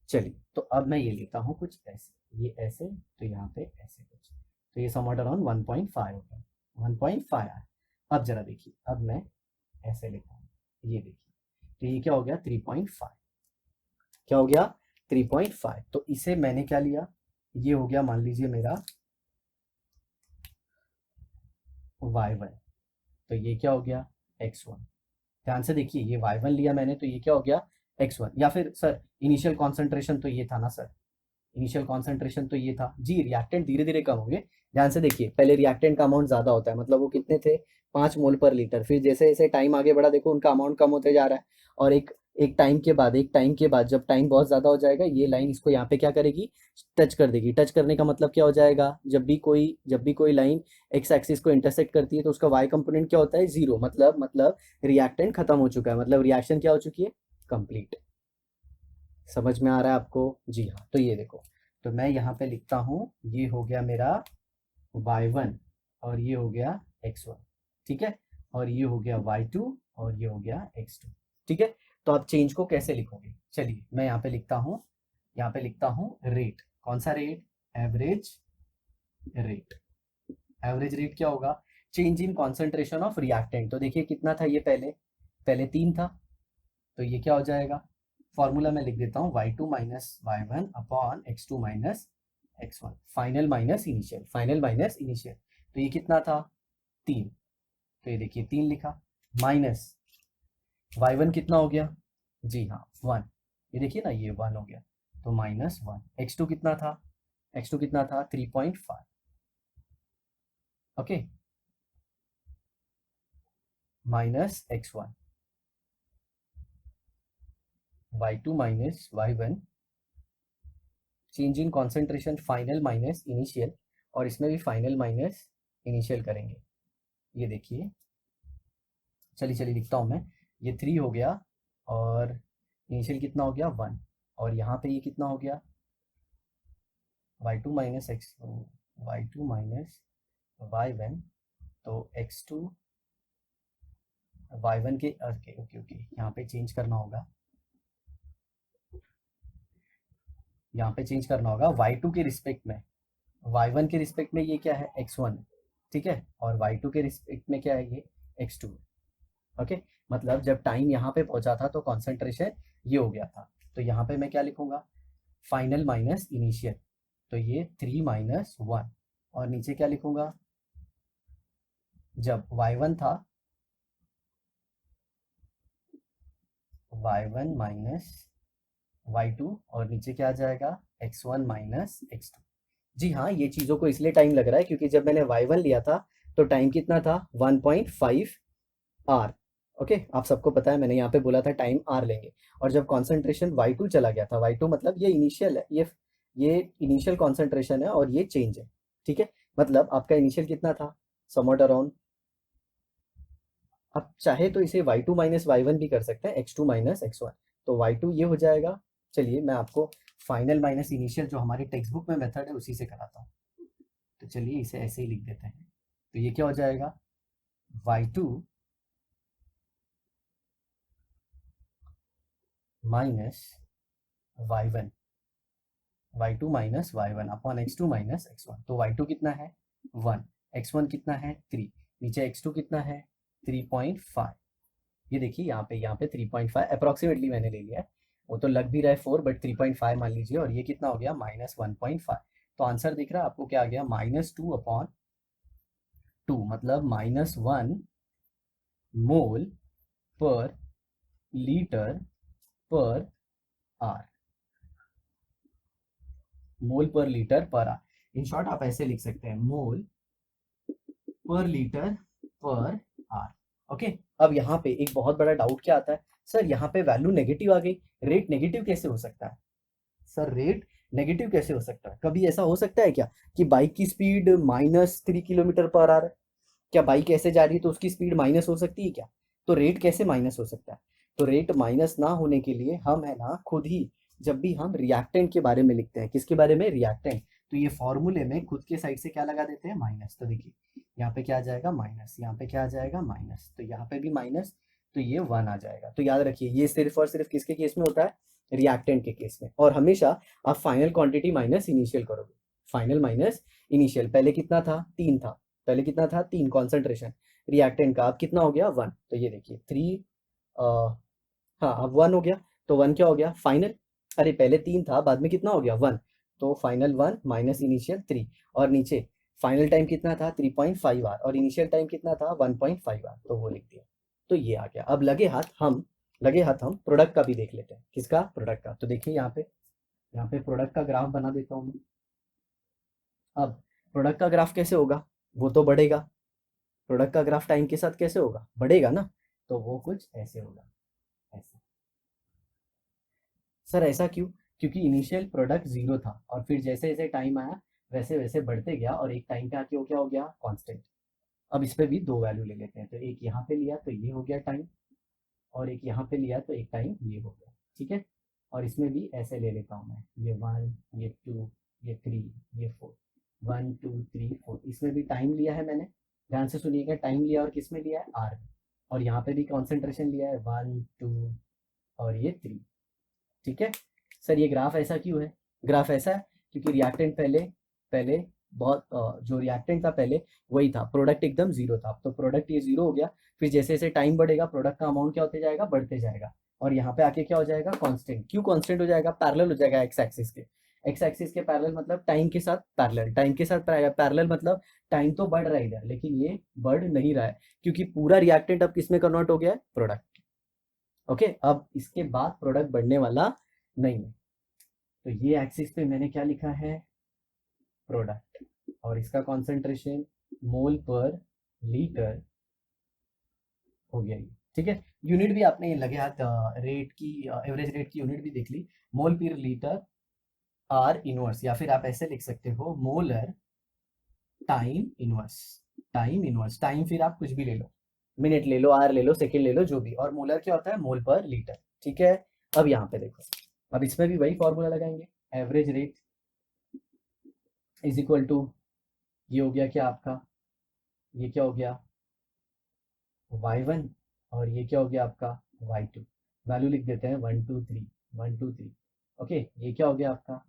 चलिए तो अब मैं ये लेता हूँ कुछ ऐसे, ये ऐसे, तो यहाँ पे ऐसे कुछ। तो ये समवॉट अराउंड 1.5 हो गया, 1.5 आर। अब जरा देखिए, अब मैं ऐसे लिखता हूँ, ये देखिए, तो ये क्या हो गया? 3.5। क्या हो गया? 3.5। तो इसे मैंने क्या लिया, ये हो गया मान लीजिए मेरा y1। तो ये क्या हो गया? x1। ध्यान से देखिए, ये y1 लिया मैंने, तो ये क्या हो गया? x1। या फिर सर इनिशियल कॉन्सेंट्रेशन तो ये था ना सर, इनिशियल कॉन्सेंट्रेशन तो ये था जी। रिएक्टेंट धीरे धीरे कम होंगे। ध्यान से देखिए, पहले रिएक्टेंट का अमाउंट ज्यादा होता है, मतलब वो कितने थे? 5 मोल पर लीटर। फिर जैसे जैसे टाइम आगे बढ़ा, देखो उनका अमाउंट कम होते जा रहा है। और एक टाइम के बाद जब टाइम बहुत ज्यादा हो जाएगा, ये लाइन इसको यहाँ पे क्या करेगी? टच कर देगी। टच करने का मतलब क्या हो जाएगा? जब भी कोई लाइन एक्स एक्सिस को इंटरसेक्ट करती है तो उसका वाई कंपोनेंट क्या होता है? 0। मतलब रिएक्टेंट खत्म हो चुका है, मतलब रिएक्शन क्या हो चुकी है? कंप्लीट। समझ में आ रहा है आपको? जी हाँ, तो ये देखो, तो मैं यहाँ पे लिखता हूँ, ये हो गया मेरा y1 और ये हो गया x1। ठीक है, और ये हो गया y2 और ये हो गया x2। ठीक है, तो आप चेंज को कैसे लिखोगे? चलिए मैं यहाँ पे लिखता हूँ, यहाँ पे लिखता हूँ रेट। कौन सा rate? Average rate. Average rate क्या होगा, change in concentration of reactant. तो देखिए कितना था ये, पहले पहले 3 था, तो ये क्या हो जाएगा, फॉर्मूला मैं लिख देता हूँ y2 minus Y one upon x2 minus x1, final minus initial, final minus initial. तो ये कितना था 3, तो ये देखिए 3 लिखा, माइनस y1 कितना हो गया, जी हाँ 1, ये देखिए ना ये 1 हो गया, तो माइनस 1। x2 कितना था, x2 कितना था 3.5, okay, minus x1, y2 minus y1, change in concentration final minus initial, और इसमें भी फाइनल माइनस इनिशियल करेंगे। ये देखिए, चलिए चलिए लिखता हूँ मैं, ये 3 हो गया और इनिशियल कितना हो गया 1, और यहाँ पे ये कितना हो गया y2 minus x, y2 minus y1, तो x2 y1 के, ओके ओके ओके, यहाँ पे चेंज करना होगा, यहाँ पे चेंज करना होगा y2 के रिस्पेक्ट में, y1 के रिस्पेक्ट में ये क्या है x1, ठीक है, और y2 के रिस्पेक्ट में क्या है ये x2, ओके। मतलब जब टाइम यहाँ पे पहुंचा था तो कॉन्सेंट्रेशन ये हो गया था, तो यहाँ पे मैं क्या लिखूंगा, फाइनल माइनस इनिशियल, तो ये 3 माइनस 1, और नीचे क्या लिखूंगा, जब y1 था y1 माइनस y2, और नीचे क्या आ जाएगा x1 माइनस x2। जी हाँ, ये चीज़ों को इसलिए टाइम लग रहा है क्योंकि जब मैंने y1 लिया था तो टाइम कितना था 1.5 आर, ओके। आप सबको पता है मैंने यहाँ पे बोला था टाइम आर लेंगे, और जब कॉन्सेंट्रेशन y2 चला गया था, y2 मतलब ये इनिशियल है, ये इनिशियल कॉन्सेंट्रेशन है और ये चेंज है, ठीक है। मतलब आपका इनिशियल कितना था, समवॉट अराउंड, आप चाहे तो इसे y2 माइनस y1 भी कर सकते हैं, x2 माइनस x1, तो y2 ये हो जाएगा। चलिए मैं आपको फाइनल माइनस इनिशियल जो हमारे टेक्स्ट बुक में मेथड है उसी से कराता हूँ, तो चलिए इसे ऐसे ही लिख देते हैं, तो ये क्या हो जाएगा y2 minus y1, y2 minus y1 upon x2 minus x1, तो y2 कितना है 1, x1 कितना है 3, नीचे x2 कितना है 3.5, ये देखिए यहाँ पे 3.5 अप्रॉक्सीमेटली मैंने ले लिया है, वो तो लग भी रहा है 4 बट 3.5 मान लीजिए, और ये कितना हो गया माइनस 1.5। तो आंसर दिख रहा है आपको क्या आ गया, -2 अपॉन 2, मतलब -1 मोल पर लीटर पर आर, मोल पर लीटर पर आर। इन शॉर्ट आप ऐसे लिख सकते हैं, मोल पर लीटर पर आर, ओके। अब यहाँ पे एक बहुत बड़ा डाउट क्या आता है, सर यहाँ पे वैल्यू नेगेटिव आ गई, रेट नेगेटिव कैसे हो सकता है, सर रेट नेगेटिव कैसे हो सकता है, कभी ऐसा हो सकता है क्या कि बाइक की स्पीड -3 किलोमीटर पर आर है, क्या बाइक ऐसे जा रही है तो उसकी स्पीड माइनस हो सकती है क्या, तो रेट कैसे माइनस हो सकता है, तो रेट माइनस ना होने के लिए हम है ना खुद ही, जब भी हम रिएक्टेंट के बारे में लिखते हैं, किसके बारे में, रिएक्टेंट, तो ये फॉर्मूले में खुद के साइड से क्या लगा देते हैं माइनस, तो देखिए यहाँ पे क्या आ जाएगा माइनस, यहाँ पे क्या आ जाएगा माइनस, तो यहाँ पे भी माइनस, तो ये 1 आ जाएगा। तो याद रखिए ये सिर्फ और सिर्फ किसके केस में होता है, रिएक्टेंट के केस में, और हमेशा आप फाइनल क्वांटिटी माइनस इनिशियल करोगे, फाइनल माइनस इनिशियल, पहले कितना था 3 था, पहले कितना था 3 कॉन्सेंट्रेशन रिएक्टेंट का, अब कितना हो गया 1, तो ये देखिए 3, हाँ अब 1 हो गया, तो 1 क्या हो गया फाइनल, अरे पहले 3 था बाद में कितना हो गया 1, तो फाइनल 1 माइनस इनिशियल 3, और नीचे फाइनल टाइम कितना था 3.5 आर, और इनिशियल टाइम कितना था 1.5 आर, तो वो लिख दिया, तो ये आ गया। अब लगे हाथ हम प्रोडक्ट का भी देख लेते हैं, किसका, प्रोडक्ट का। तो देखिए यहाँ पे प्रोडक्ट का ग्राफ बना देता हूँ मैं। अब प्रोडक्ट का ग्राफ कैसे होगा, वो तो बढ़ेगा, प्रोडक्ट का ग्राफ टाइम के साथ कैसे होगा, बढ़ेगा ना, तो वो कुछ ऐसे होगा, ऐसे। सर ऐसा क्यों, क्योंकि इनिशियल प्रोडक्ट 0 था, और फिर जैसे जैसे टाइम आया वैसे वैसे बढ़ते गया, और एक टाइम पे आके वो क्या हो गया कांस्टेंट। अब इस पे भी 2 वैल्यू ले लेते हैं, तो एक यहाँ पे लिया तो ये हो गया टाइम, और एक यहाँ पे लिया तो एक टाइम ये हो गया, ठीक है। और इसमें भी ऐसे ले लेता हूँ मैं, ये 1, ये 2, ये 3, ये 4, 1 2 3 4, इसमें भी टाइम लिया है मैंने, ध्यान से सुनिएगा, टाइम लिया और किस में लिया है आर में, और यहाँ पे भी कॉन्सेंट्रेशन लिया है 1 2 और ये 3, ठीक है। सर ये ग्राफ ऐसा क्यों है, ग्राफ ऐसा है क्योंकि रिएक्टेंट पहले पहले बहुत जो रिएक्टेंट था पहले वही था, प्रोडक्ट एकदम जीरो था। तो प्रोडक्ट ये जीरो हो गया, फिर जैसे जैसे टाइम बढ़ेगा प्रोडक्ट का अमाउंट क्या होते जाएगा, बढ़ते जाएगा। और यहाँ पे आके क्या हो जाएगा, कांस्टेंट। क्यों कांस्टेंट हो जाएगा, पैरेलल हो जाएगा एक्स एक्सिस के। एक्स एक्सिस के पैरेलल मतलब टाइम के साथ पैरेलल, टाइम के साथ पैरेलल मतलब टाइम तो बढ़ रहा है इधर, लेकिन ये बढ़ नहीं रहा है, क्योंकि पूरा रिएक्टेंट अब किस में कन्वर्ट हो गया है, प्रोडक्ट। ओके, अब इसके बाद प्रोडक्ट बढ़ने वाला नहीं है। तो ये एक्सिस पे मैंने क्या लिखा है, प्रोडक्ट, और इसका कॉन्सेंट्रेशन मोल पर लीटर हो गया ये। ठीक है, यूनिट भी आपने लगे हाथ रेट की, एवरेज रेट की यूनिट भी देख ली, मोल पर लीटर आर इनवर्स, या फिर आप ऐसे लिख सकते हो molar time inverse. Time inverse, time फिर आप कुछ भी ले लो, मिनट ले लो, आर ले लो, सेकेंड ले लो, जो भी। और मोलर क्या होता है, मोल पर लीटर। ठीक है, अब यहाँ पे देखो, अब इसमें भी वही फॉर्मूला लगाएंगे, average rate is equal to, ये हो गया क्या आपका, ये क्या हो गया y1, और ये क्या हो गया आपका y2। वैल्यू लिख देते हैं 1 2 3, 1 2 3। ओके, ये क्या हो गया आपका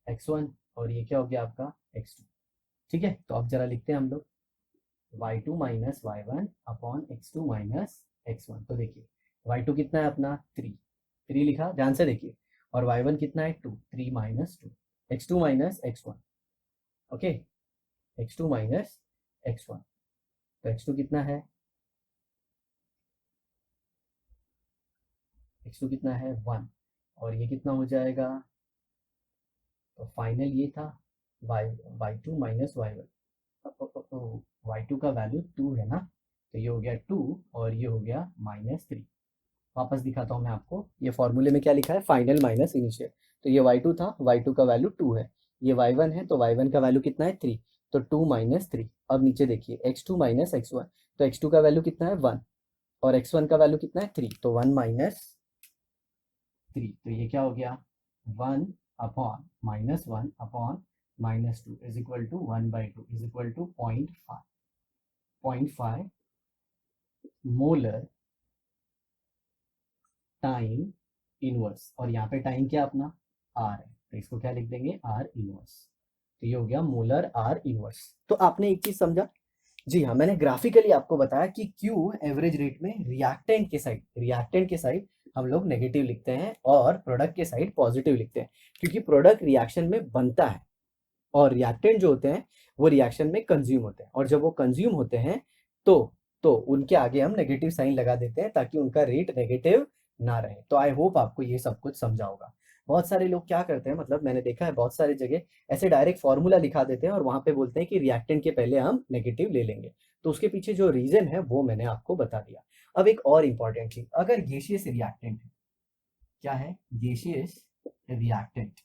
x1, और ये क्या हो गया आपका x2। ठीक है, तो अब जरा लिखते हैं हम लोग, y2 minus y1 upon x2 minus x1। तो देखिए y2 कितना है अपना 3, 3 लिखा, ध्यान से देखिए। और y1 कितना है 2, 3 minus 2, x2 minus x1। Okay, x2 minus x1, तो x2 कितना है, x2 कितना है 1, और ये कितना हो जाएगा, तो फाइनल ये था y2 माइनस y1। y2 का वैल्यू 2 है ना, तो ये हो गया 2, और ये हो गया -3। वापस दिखाता हूँ मैं आपको, ये फॉर्मूले में क्या लिखा है, फाइनल माइनस इनिशियल। तो ये y2 था, y2 का वैल्यू 2 है, ये y1 है, तो y1 का वैल्यू कितना है 3, तो 2 माइनस 3। अब नीचे देखिए x2 माइनस x1, तो x2 का वैल्यू कितना है 1, और x1 का वैल्यू कितना है 3, तो 1 माइनस 3। तो ये क्या हो गया, 1 upon -1 upon -2 is equal to 1/2 is equal to 0.5, 0.5 molar time inverse. और यहाँ पे टाइम क्या अपना आर है, तो इसको क्या लिख देंगे, आर इनवर्स। तो ये हो गया मोलर आर इनवर्स। तो आपने एक चीज समझा, जी हाँ, मैंने ग्राफिकली आपको बताया कि क्यों एवरेज रेट में रिएक्टेंट के साइड हम लोग नेगेटिव लिखते हैं और प्रोडक्ट के साइड पॉजिटिव लिखते हैं, क्योंकि प्रोडक्ट रिएक्शन में बनता है और रिएक्टेंट जो होते हैं वो रिएक्शन में कंज्यूम होते हैं, और जब वो कंज्यूम होते हैं तो उनके आगे हम नेगेटिव साइन लगा देते हैं ताकि उनका रेट नेगेटिव ना रहे। तो आई होप आपको ये सब कुछ समझा होगा। बहुत सारे लोग क्या करते हैं, मतलब मैंने देखा है बहुत सारी जगह ऐसे डायरेक्ट फॉर्मूला दिखा देते हैं और वहां पे बोलते हैं कि रिएक्टेंट के पहले हम नेगेटिव ले लेंगे। तो उसके पीछे जो रीजन है वो मैंने आपको बता दिया। अब एक और इंपॉर्टेंट चीज, अगर गैसियस रिएक्टेंट है, क्या है, गैसियस रिएक्टेंट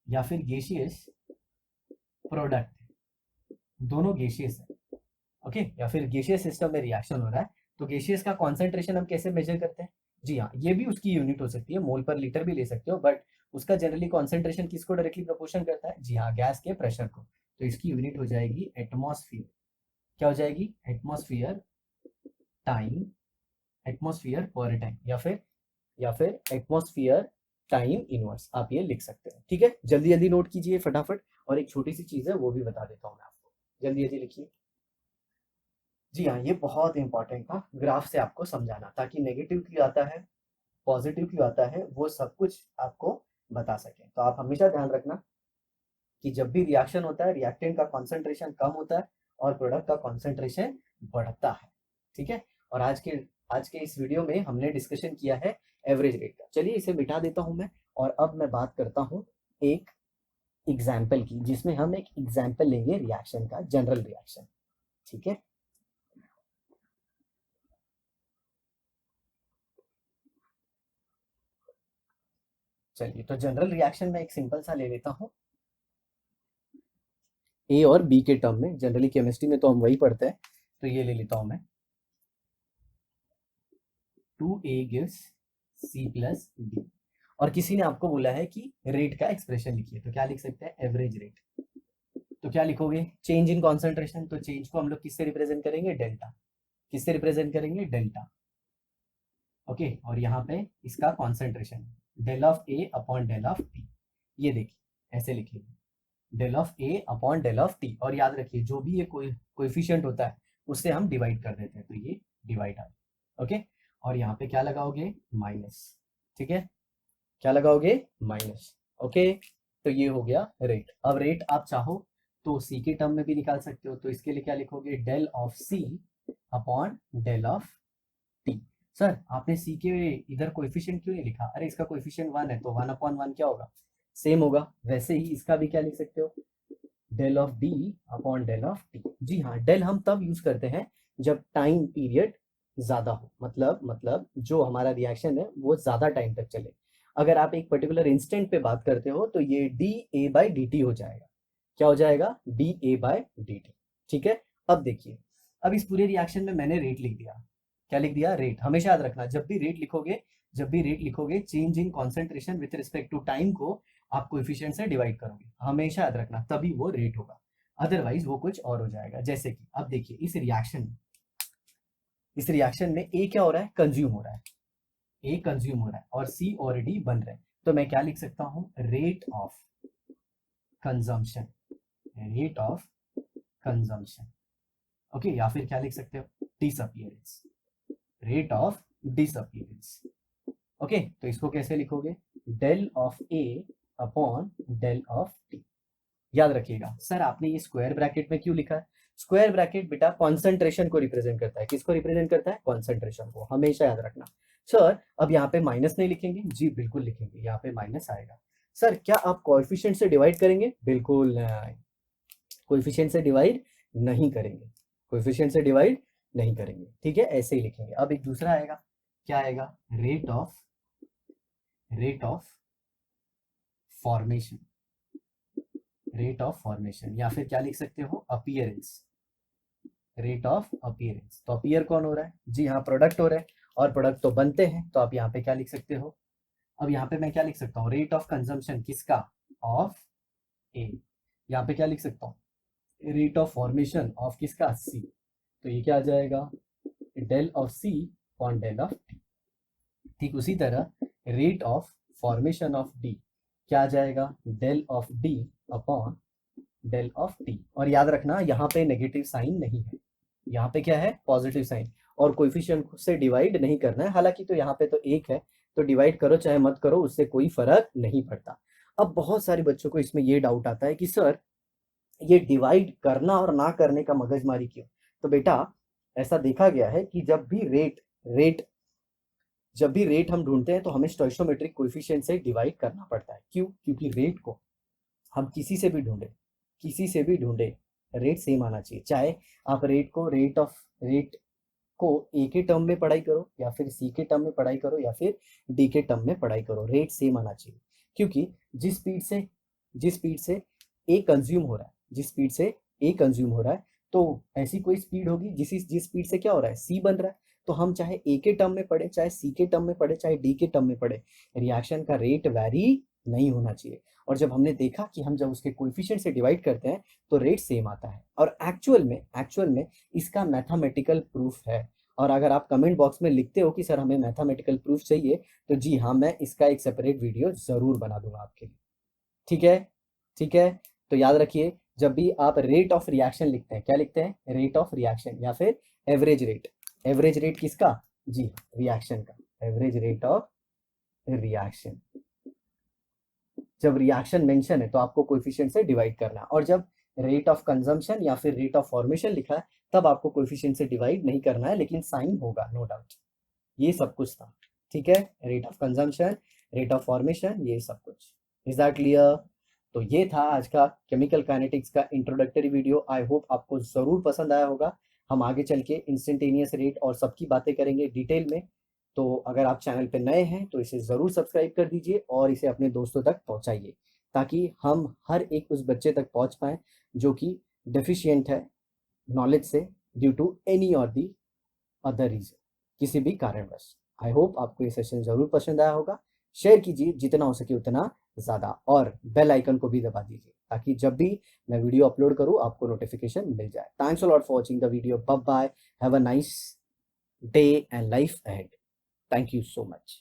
या फिर गैसियस प्रोडक्ट, दोनों गैसियस है, ओके, या फिर गैसियस सिस्टम में रिएक्शन हो रहा है, तो गैसियस का कॉन्सेंट्रेशन हम कैसे मेजर करते हैं, जी हाँ, ये भी उसकी यूनिट हो सकती है, मोल पर लीटर भी ले सकते हो, बट उसका जनरली कॉन्सेंट्रेशन किसको डायरेक्टली प्रोपोर्शन करता है, जी हाँ, गैस के प्रेशर को। तो इसकी यूनिट हो जाएगी एटमॉस्फेयर, क्या हो जाएगी, एटमॉस्फेयर टाइम, एटमॉस्फेयर पर टाइम, या फिर एटमॉस्फेयर टाइम इनवर्स, आप ये लिख सकते हैं। ठीक है, जल्दी जल्दी नोट कीजिए फटाफट। और एक छोटी सी चीज है वो भी बता देता हूँ मैं आपको, जल्दी जल्दी लिखिए। जी हाँ, ये बहुत इंपॉर्टेंट था ग्राफ से आपको समझाना, ताकि नेगेटिव क्यों आता है, पॉजिटिव क्यों आता है, वो सब कुछ आपको बता सके। तो आप हमेशा ध्यान रखना कि जब भी रिएक्शन होता है रिएक्टेंट का कॉन्सेंट्रेशन कम होता है और प्रोडक्ट का कॉन्सेंट्रेशन बढ़ता है। ठीक है, और आज के इस वीडियो में हमने डिस्कशन किया है एवरेज रेट का। चलिए इसे मिटा देता हूं मैं, और अब मैं बात करता हूं एक एग्जाम्पल की, जिसमें हम एक एग्जाम्पल लेंगे रिएक्शन का, जनरल रिएक्शन। ठीक है, चलिए तो जनरल रिएक्शन में एक सिंपल सा ले लेता हूँ, ए और बी के टर्म में, जनरली केमिस्ट्री में तो हम वही पढ़ते हैं, तो ये ले लेता हूं मैं, 2a gives c plus d। और किसी ने आपको बोला है कि रेट का एक्सप्रेशन लिखिए, तो क्या लिख सकते हैं, एवरेज रेट। तो क्या लिखोगे, चेंज इन कॉन्सेंट्रेशन, तो चेंज को हम लोग किससे रिप्रेजेंट करेंगे, डेल्टा। किससे रिप्रेजेंट करेंगे, डेल्टा। ओके, और यहाँ पे इसका concentration del of A upon del of T, ये देखिए ऐसे लिख लीजिए। Del of A upon del of T, और याद रखिए जो भी ये कोएफिशिएंट होता है उससे हम डिवाइड कर देते हैं, तो ये डिवाइड आ गया। ओके, और यहाँ पे क्या लगाओगे, माइनस। ठीक है, क्या लगाओगे, माइनस। ओके, तो ये हो गया रेट। अब रेट आप चाहो तो सी के टर्म में भी निकाल सकते हो, तो इसके लिए क्या लिखोगे, del of C upon del of T. Sir आपने सी के इधर कोएफिशिएंट क्यों नहीं लिखा, अरे इसका कोएफिशिएंट 1 है तो 1 अपॉन 1 क्या होगा, सेम होगा। वैसे ही इसका भी क्या लिख सकते हो, del of D upon del of T. जी हाँ, डेल हम तब यूज करते हैं जब टाइम पीरियड ज्यादा हो, मतलब जो हमारा रिएक्शन है वो ज्यादा टाइम तक चले। अगर आप एक पर्टिकुलर इंस्टेंट पे बात करते हो तो ये D A by D T हो जाएगा। क्या हो जाएगा, D A by D T. ठीक है, अब देखिए, अब इस पूरे रिएक्शन में मैंने रेट लिख दिया। क्या लिख दिया, रेट। हमेशा याद रखना, जब भी रेट लिखोगे change in concentration with respect to time को आप कोएफिशिएंट से डिवाइड करोगे, हमेशा याद रखना, तभी वो रेट होगा, अदरवाइज वो कुछ और हो जाएगा। जैसे कि अब देखिए इस रिएक्शन में ए क्या हो रहा है, कंज्यूम हो रहा है, ए कंज्यूम हो रहा है और सी और डी बन रहे हैं। तो मैं क्या लिख सकता हूं, rate of consumption, rate of consumption. Okay, या फिर क्या लिख सकते हो, disappearance, rate of disappearance. Okay, तो इसको कैसे लिखोगे, del of A upon del of T. याद रखिएगा, सर आपने ये स्क्वायर ब्रैकेट में क्यों लिखा है, स्क्वायर ब्रैकेट बेटा कॉन्सेंट्रेशन को रिप्रेजेंट करता है। किसको रिप्रेजेंट करता है, कॉन्सेंट्रेशन को, हमेशा याद रखना। सर अब यहाँ पे माइनस नहीं लिखेंगे, जी बिल्कुल लिखेंगे, यहाँ पे माइनस आएगा। सर क्या आप कोएफिशिएंट से डिवाइड करेंगे, बिल्कुल नहीं, कोएफिशिएंट से डिवाइड नहीं करेंगे, कोएफिशिएंट से डिवाइड नहीं करेंगे। ठीक है, ऐसे ही लिखेंगे। अब एक दूसरा आएगा, क्या आएगा, rate of formation, rate of formation, या फिर क्या लिख सकते हो, अपीयरेंस, रेट ऑफ अपीयरेंस। तो अपीयर कौन हो रहा है, जी हाँ प्रोडक्ट हो रहा है, और प्रोडक्ट तो बनते हैं, तो आप यहाँ पे क्या लिख सकते हो, अब यहाँ पे मैं क्या लिख सकता हूँ, रेट ऑफ कंजम्पशन किसका, ऑफ ए। यहाँ पे क्या लिख सकता हूँ, रेट ऑफ फॉर्मेशन ऑफ किसका, सी। तो ये क्या आ जाएगा, del of C upon del of T. ठीक उसी तरह rate of formation of D क्या आ जाएगा, del of D upon del of T. और याद रखना यहाँ पे नेगेटिव साइन नहीं है, यहाँ पे क्या है, पॉजिटिव साइन, और कोएफिशिएंट से डिवाइड नहीं करना है। हालांकि तो यहाँ पे तो एक है, तो डिवाइड करो चाहे मत करो, उससे कोई फर्क नहीं पड़ता। अब बहुत सारे बच्चों को इसमें ये डाउट आता है कि सर ये डिवाइड करना और ना करने का मगजमारी क्यों। तो बेटा ऐसा देखा गया है कि जब भी रेट हम ढूंढते हैं तो हमें स्टोइचोमेट्रिक कोएफिशिएंट से डिवाइड करना पड़ता है। क्यों, क्योंकि रेट को हम किसी से भी ढूंढे रेट सेम आना चाहिए। चाहे आप रेट को ए के टर्म में पढ़ाई करो, या फिर सी के टर्म में पढ़ाई करो, या फिर डी के टर्म में पढ़ाई करो, रेट सेम आना चाहिए। क्योंकि जिस स्पीड से ए कंज्यूम हो रहा है तो ऐसी कोई स्पीड होगी जिस स्पीड से क्या हो रहा है, सी बन रहा है। तो हम चाहे ए के टर्म में पढ़े, चाहे सी के टर्म में पढ़े, चाहे डी के टर्म में पढ़े, रिएक्शन का रेट वैरी नहीं होना चाहिए। और जब हमने देखा कि हम जब उसके कोएफिशिएंट से डिवाइड करते हैं तो रेट सेम आता है, और एक्चुअल में इसका मैथमेटिकल प्रूफ है। और अगर आप कमेंट बॉक्स में लिखते हो कि सर हमें मैथमेटिकल प्रूफ चाहिए, तो जी हाँ, मैं इसका एक सेपरेट वीडियो जरूर बना दूंगा आपके लिए। ठीक है, तो याद रखिए, जब भी आप रेट ऑफ रिएक्शन लिखते हैं, क्या लिखते हैं, रेट ऑफ रिएक्शन, या फिर एवरेज रेट किसका, जी रिएक्शन का, एवरेज रेट ऑफ रिएक्शन। जब रिएक्शन मेंशन है तो आपको कोएफिशिएंट से डिवाइड करना है, और जब रेट ऑफ कंजम्पशन या फिर रेट ऑफ फॉर्मेशन लिखा है तब आपको कोएफिशिएंट से डिवाइड नहीं करना है, लेकिन साइन होगा, नो डाउट। ये सब कुछ था, ठीक है, rate of consumption, rate of formation, ये सब कुछ। Is that clear. तो ये था आज का केमिकल काइनेटिक्स का इंट्रोडक्टरी वीडियो। आई होप आपको जरूर पसंद आया होगा। हम आगे चल के इंस्टेंटेनियस रेट और सबकी बातें करेंगे डिटेल में। तो अगर आप चैनल पे नए हैं तो इसे ज़रूर सब्सक्राइब कर दीजिए और इसे अपने दोस्तों तक पहुंचाइए, ताकि हम हर एक उस बच्चे तक पहुंच पाएँ जो कि डेफिशिएंट है नॉलेज से, ड्यू टू एनी और दी अदर रीजन, किसी भी कारणवश। आई होप आपको ये सेशन ज़रूर पसंद आया होगा। शेयर कीजिए जितना हो सके उतना ज़्यादा, और बेल आइकन को भी दबा दीजिए ताकि जब भी मैं वीडियो अपलोड करूँ आपको नोटिफिकेशन मिल जाए। Thanks a lot for watching the video. Bye bye, have a nice day and life ahead. Thank you so much.